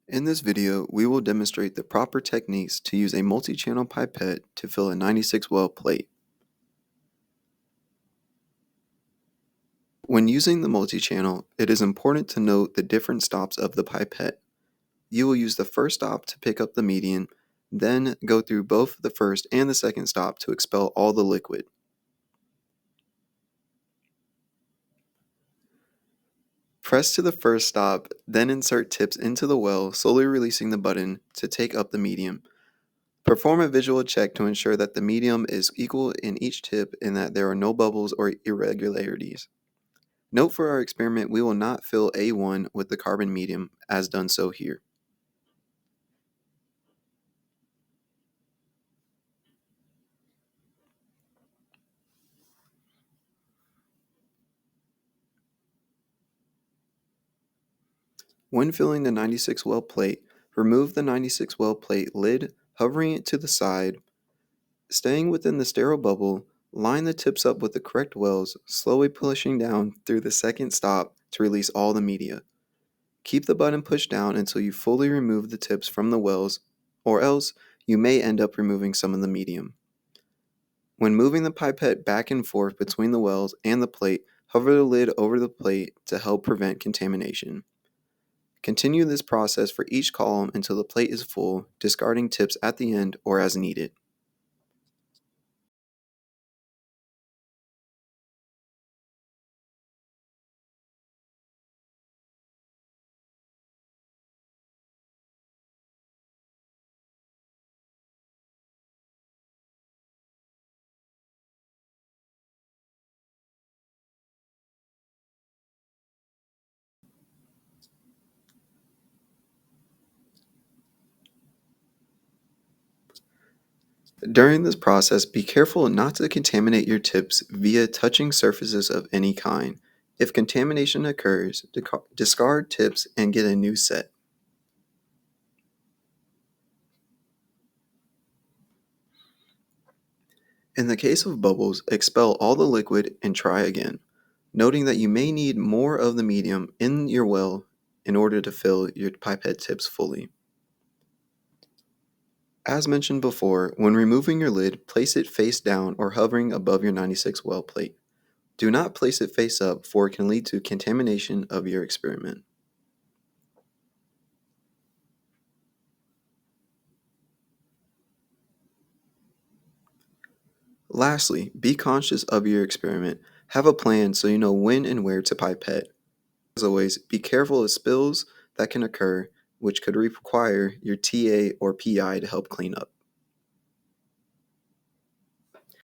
In this video, we will demonstrate the proper techniques to use a multi-channel pipette to fill a 96 well plate. When using the multi-channel, it is important to note the different stops of the pipette. You will use the first stop to pick up the medium, then go through both the first and the second stop to expel all the liquid. Press to the first stop, then insert tips into the well, slowly releasing the button to take up the medium. Perform a visual check to ensure that the medium is equal in each tip and that there are no bubbles or irregularities. Note for our experiment, we will not fill A1 with the carbon medium as done so here. When filling the 96 well plate, remove the 96 well plate lid, hovering it to the side. Staying within the sterile bubble, line the tips up with the correct wells, slowly pushing down through the second stop to release all the media. Keep the button pushed down until you fully remove the tips from the wells, or else you may end up removing some of the medium. When moving the pipette back and forth between the wells and the plate, hover the lid over the plate to help prevent contamination. Continue this process for each column until the plate is full, discarding tips at the end or as needed. During this process, be careful not to contaminate your tips via touching surfaces of any kind. If contamination occurs, discard tips and get a new set. In the case of bubbles, expel all the liquid and try again, noting that you may need more of the medium in your well in order to fill your pipette tips fully. As mentioned before, when removing your lid, place it face down or hovering above your 96 well plate. Do not place it face up, for it can lead to contamination of your experiment. Lastly, be conscious of your experiment. Have a plan so you know when and where to pipette. As always, be careful of spills that can occur, which could require your TA or PI to help clean up.